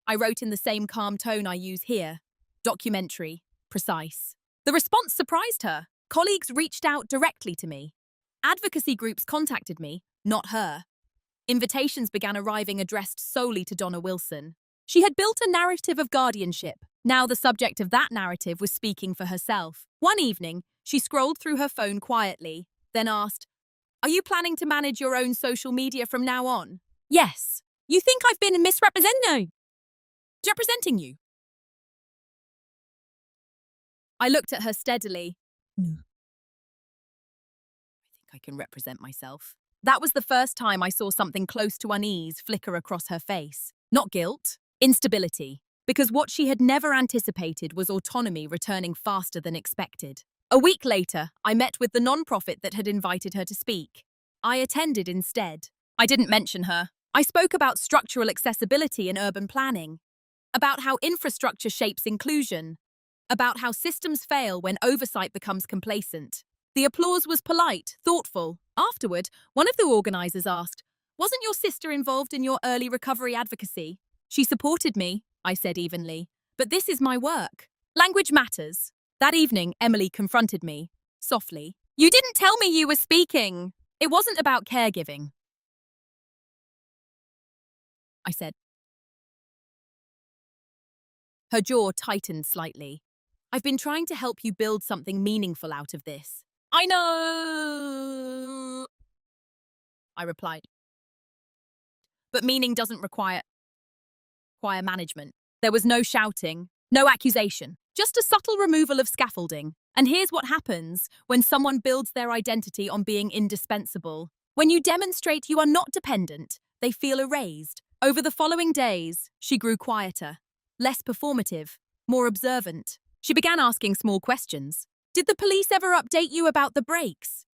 I wrote in the same calm tone I use here. Documentary. Precise. The response surprised her. Colleagues reached out directly to me. Advocacy groups contacted me, not her. Invitations began arriving addressed solely to Donna Wilson. She had built a narrative of guardianship. Now the subject of that narrative was speaking for herself. One evening, she scrolled through her phone quietly, then asked, Are you planning to manage your own social media from now on? Yes. You think I've been misrepresenting you? I looked at her steadily. No. I can represent myself. That was the first time I saw something close to unease flicker across her face. Not guilt, instability. Because what she had never anticipated was autonomy returning faster than expected. A week later, I met with the nonprofit that had invited her to speak. I attended instead. I didn't mention her. I spoke about structural accessibility in urban planning, about how infrastructure shapes inclusion, about how systems fail when oversight becomes complacent. The applause was polite, thoughtful. Afterward, one of the organizers asked, Wasn't your sister involved in your early recovery advocacy? She supported me, I said evenly. But this is my work. Language matters. That evening, Emily confronted me, softly. You didn't tell me you were speaking. It wasn't about caregiving, I said. Her jaw tightened slightly. I've been trying to help you build something meaningful out of this. I know, I replied. But meaning doesn't require management. There was no shouting, no accusation, just a subtle removal of scaffolding. And here's what happens when someone builds their identity on being indispensable. When you demonstrate you are not dependent, they feel erased. Over the following days, she grew quieter, less performative, more observant. She began asking small questions. Did the police ever update you about the breaks?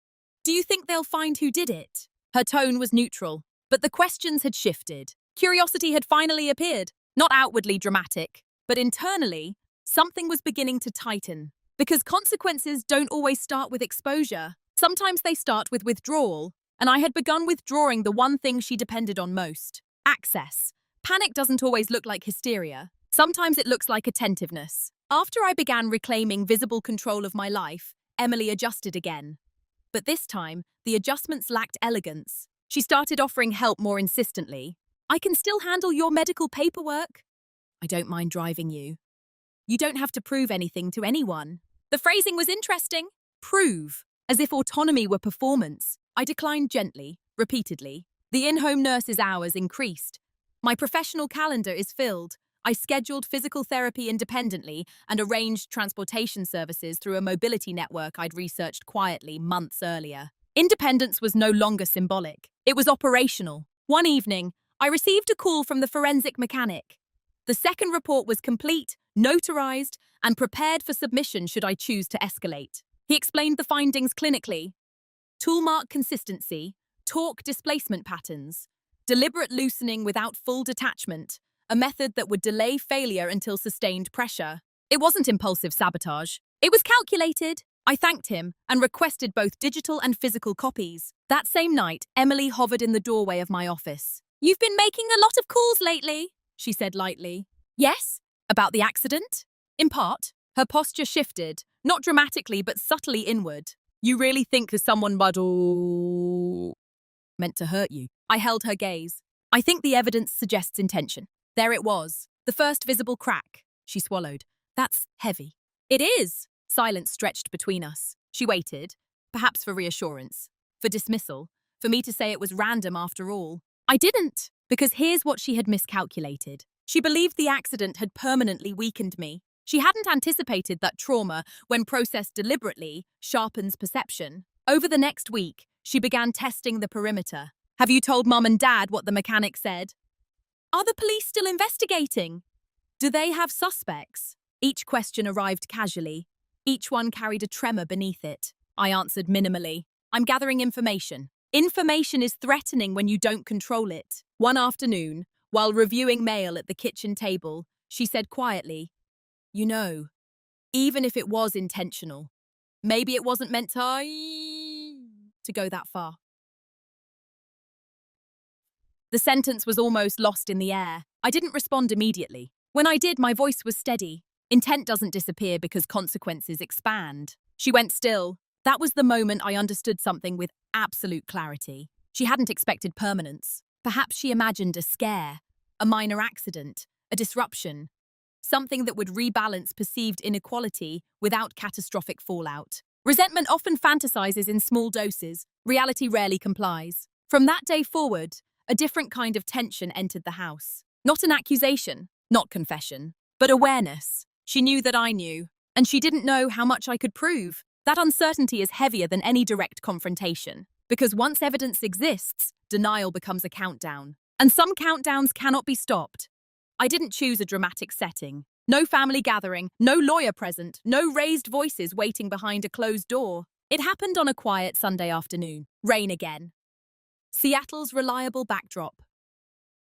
Do you think they'll find who did it? Her tone was neutral, but the questions had shifted. Curiosity had finally appeared, not outwardly dramatic, but internally, something was beginning to tighten. Because consequences don't always start with exposure. Sometimes they start with withdrawal, and I had begun withdrawing the one thing she depended on most. Access. Panic doesn't always look like hysteria. Sometimes it looks like attentiveness. After I began reclaiming visible control of my life, Emily adjusted again. But this time, the adjustments lacked elegance. She started offering help more insistently. I can still handle your medical paperwork. I don't mind driving you. You don't have to prove anything to anyone. The phrasing was interesting. Prove. As if autonomy were performance. I declined gently, repeatedly. The in-home nurse's hours increased. My professional calendar is filled. I scheduled physical therapy independently and arranged transportation services through a mobility network I'd researched quietly months earlier. Independence was no longer symbolic. It was operational. One evening, I received a call from the forensic mechanic. The second report was complete, notarized, and prepared for submission should I choose to escalate. He explained the findings clinically. Toolmark consistency, torque displacement patterns, deliberate loosening without full detachment, a method that would delay failure until sustained pressure. It wasn't impulsive sabotage. It was calculated. I thanked him and requested both digital and physical copies. That same night, Emily hovered in the doorway of my office. You've been making a lot of calls lately, she said lightly. Yes? About the accident? In part. Her posture shifted, not dramatically but subtly inward. You really think that someone meant to hurt you? I held her gaze. I think the evidence suggests intention. There it was, the first visible crack. She swallowed. That's heavy. It is. Silence stretched between us. She waited, perhaps for reassurance, for dismissal, for me to say it was random after all. I didn't, because here's what she had miscalculated. She believed the accident had permanently weakened me. She hadn't anticipated that trauma, when processed deliberately, sharpens perception. Over the next week, she began testing the perimeter. Have you told Mum and Dad what the mechanic said? Are the police still investigating? Do they have suspects? Each question arrived casually. Each one carried a tremor beneath it. I answered minimally. I'm gathering information. Information is threatening when you don't control it. One afternoon, while reviewing mail at the kitchen table, she said quietly, "You know, even if it was intentional, maybe it wasn't meant to go that far." The sentence was almost lost in the air. I didn't respond immediately. When I did, my voice was steady. Intent doesn't disappear because consequences expand. She went still. That was the moment I understood something with absolute clarity. She hadn't expected permanence. Perhaps she imagined a scare, a minor accident, a disruption, something that would rebalance perceived inequality without catastrophic fallout. Resentment often fantasizes in small doses. Reality rarely complies. From that day forward, a different kind of tension entered the house. Not an accusation, not confession, but awareness. She knew that I knew, and she didn't know how much I could prove. That uncertainty is heavier than any direct confrontation, because once evidence exists, denial becomes a countdown. And some countdowns cannot be stopped. I didn't choose a dramatic setting. No family gathering, no lawyer present, no raised voices waiting behind a closed door. It happened on a quiet Sunday afternoon. Rain again. Seattle's reliable backdrop.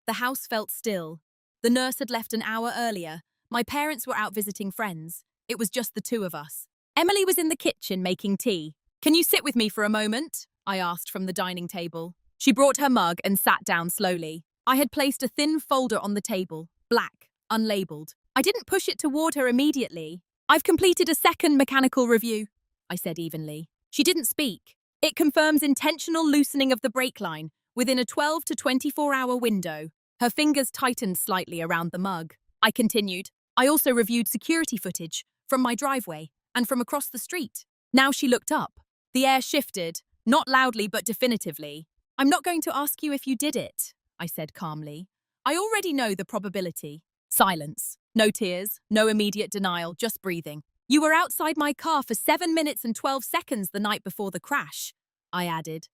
The house felt still. The nurse had left an hour earlier. My parents were out visiting friends. It was just the two of us. Emily was in the kitchen making tea. "Can you sit with me for a moment?" I asked from the dining table. She brought her mug and sat down slowly. I had placed a thin folder on the table, black, unlabeled. I didn't push it toward her immediately. "I've completed a second mechanical review," I said evenly. She didn't speak. "It confirms intentional loosening of the brake line within a 12 to 24-hour window." Her fingers tightened slightly around the mug. I continued. "I also reviewed security footage from my driveway and from across the street." Now she looked up. The air shifted, not loudly but definitively. "I'm not going to ask you if you did it," I said calmly. "I already know the probability." Silence. No tears, no immediate denial, just breathing. "You were outside my car for 7 minutes and 12 seconds the night before the crash," I added.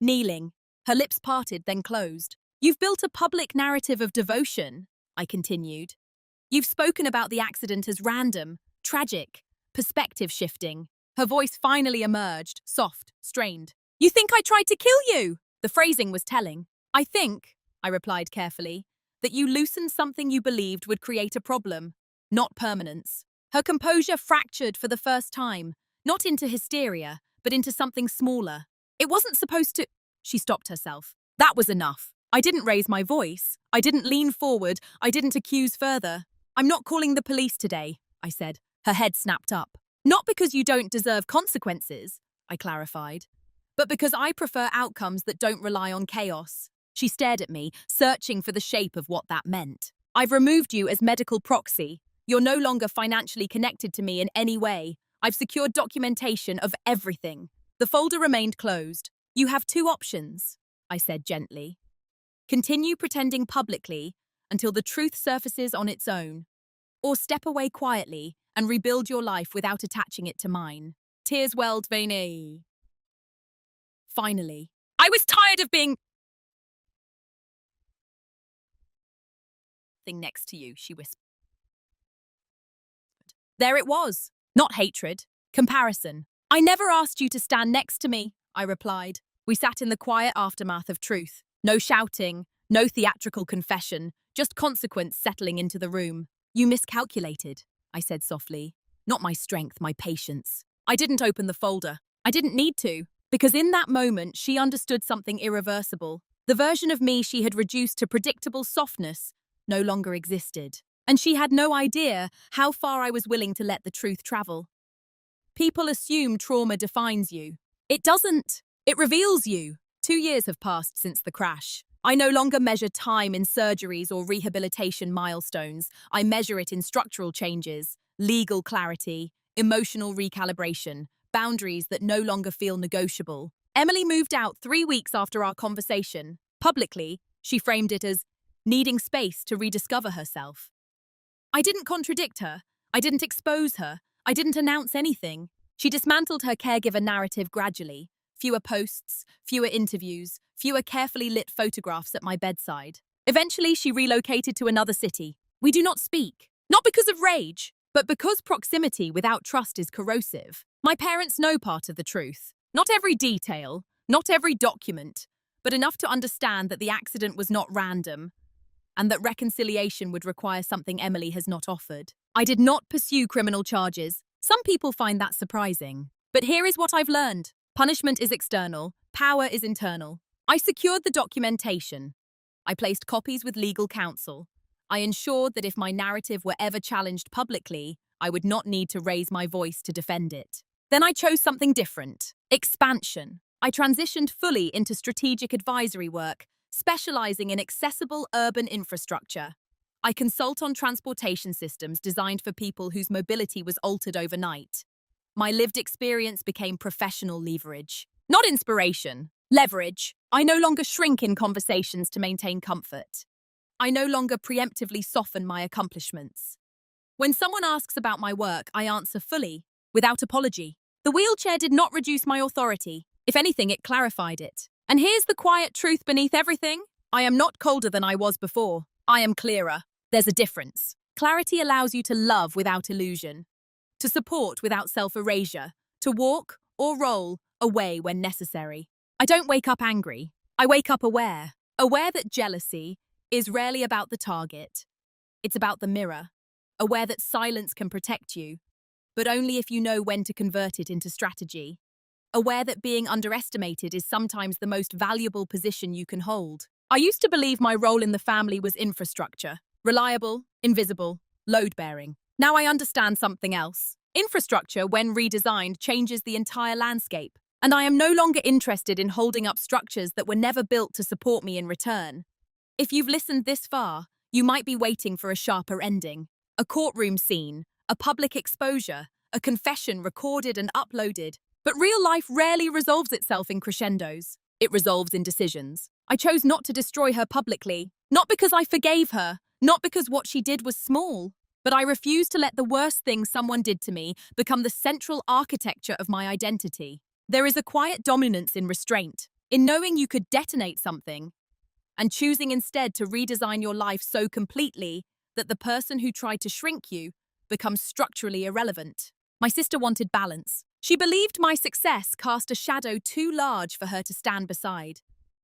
Kneeling, her lips parted, then closed. "You've built a public narrative of devotion," I continued. "You've spoken about the accident as random, tragic, perspective shifting." Her voice finally emerged, soft, strained. "You think I tried to kill you?" The phrasing was telling. "I think," I replied carefully, "that you loosened something you believed would create a problem, not permanence." Her composure fractured for the first time, not into hysteria, but into something smaller. "It wasn't supposed to—" She stopped herself. That was enough. I didn't raise my voice. I didn't lean forward. I didn't accuse further. "I'm not calling the police today," I said. Her head snapped up. "Not because you don't deserve consequences," I clarified, "but because I prefer outcomes that don't rely on chaos." She stared at me, searching for the shape of what that meant. "I've removed you as medical proxy. You're no longer financially connected to me in any way. I've secured documentation of everything." The folder remained closed. "You have two options," I said gently. "Continue pretending publicly until the truth surfaces on its own, or step away quietly and rebuild your life without attaching it to mine." Tears welled veiny. Finally, "I was tired of being thing next to you," she whispered. There it was. Not hatred, comparison. "I never asked you to stand next to me," I replied. We sat in the quiet aftermath of truth. No shouting, no theatrical confession, just consequence settling into the room. "You miscalculated," I said softly. "Not my strength, my patience." I didn't open the folder. I didn't need to, because in that moment she understood something irreversible. The version of me she had reduced to predictable softness no longer existed. And she had no idea how far I was willing to let the truth travel. People assume trauma defines you. It doesn't. It reveals you. 2 years have passed since the crash. I no longer measure time in surgeries or rehabilitation milestones. I measure it in structural changes, legal clarity, emotional recalibration, boundaries that no longer feel negotiable. Emily moved out 3 weeks after our conversation. Publicly, she framed it as needing space to rediscover herself. I didn't contradict her. I didn't expose her. I didn't announce anything. She dismantled her caregiver narrative gradually. Fewer posts, fewer interviews, fewer carefully lit photographs at my bedside. Eventually, she relocated to another city. We do not speak. Not because of rage, but because proximity without trust is corrosive. My parents know part of the truth. Not every detail, not every document, but enough to understand that the accident was not random, and that reconciliation would require something Emily has not offered. I did not pursue criminal charges. Some people find that surprising. But here is what I've learned. Punishment is external, power is internal. I secured the documentation. I placed copies with legal counsel. I ensured that if my narrative were ever challenged publicly, I would not need to raise my voice to defend it. Then I chose something different. Expansion. I transitioned fully into strategic advisory work, specializing in accessible urban infrastructure. I consult on transportation systems designed for people whose mobility was altered overnight. My lived experience became professional leverage. Not inspiration. Leverage. I no longer shrink in conversations to maintain comfort. I no longer preemptively soften my accomplishments. When someone asks about my work, I answer fully, without apology. The wheelchair did not reduce my authority. If anything, it clarified it. And here's the quiet truth beneath everything. I am not colder than I was before. I am clearer. There's a difference. Clarity allows you to love without illusion, to support without self-erasure, to walk or roll away when necessary. I don't wake up angry. I wake up aware. Aware that jealousy is rarely about the target. It's about the mirror. Aware that silence can protect you, but only if you know when to convert it into strategy. Aware that being underestimated is sometimes the most valuable position you can hold. I used to believe my role in the family was infrastructure. Reliable, invisible, load-bearing. Now I understand something else. Infrastructure, when redesigned, changes the entire landscape. And I am no longer interested in holding up structures that were never built to support me in return. If you've listened this far, you might be waiting for a sharper ending. A courtroom scene, a public exposure, a confession recorded and uploaded. But real life rarely resolves itself in crescendos. It resolves in decisions. I chose not to destroy her publicly, not because I forgave her, not because what she did was small, but I refused to let the worst thing someone did to me become the central architecture of my identity. There is a quiet dominance in restraint, in knowing you could detonate something, and choosing instead to redesign your life so completely that the person who tried to shrink you becomes structurally irrelevant. My sister wanted balance. She believed my success cast a shadow too large for her to stand beside.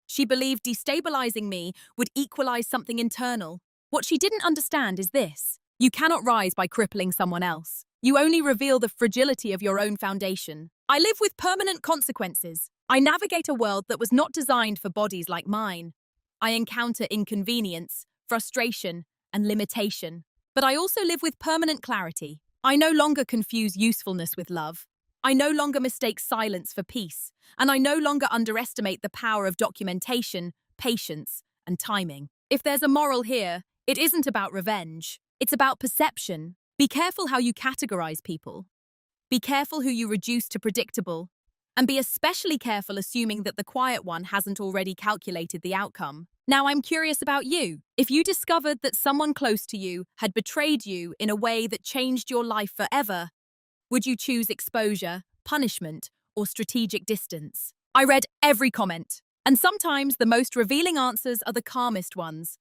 She believed destabilizing me would equalize something internal. What she didn't understand is this. You cannot rise by crippling someone else. You only reveal the fragility of your own foundation. I live with permanent consequences. I navigate a world that was not designed for bodies like mine. I encounter inconvenience, frustration, and limitation. But I also live with permanent clarity. I no longer confuse usefulness with love. I no longer mistake silence for peace, and I no longer underestimate the power of documentation, patience, and timing. If there's a moral here, it isn't about revenge. It's about perception. Be careful how you categorize people. Be careful who you reduce to predictable. And be especially careful assuming that the quiet one hasn't already calculated the outcome. Now I'm curious about you. If you discovered that someone close to you had betrayed you in a way that changed your life forever, would you choose exposure, punishment, or strategic distance? I read every comment, and sometimes the most revealing answers are the calmest ones.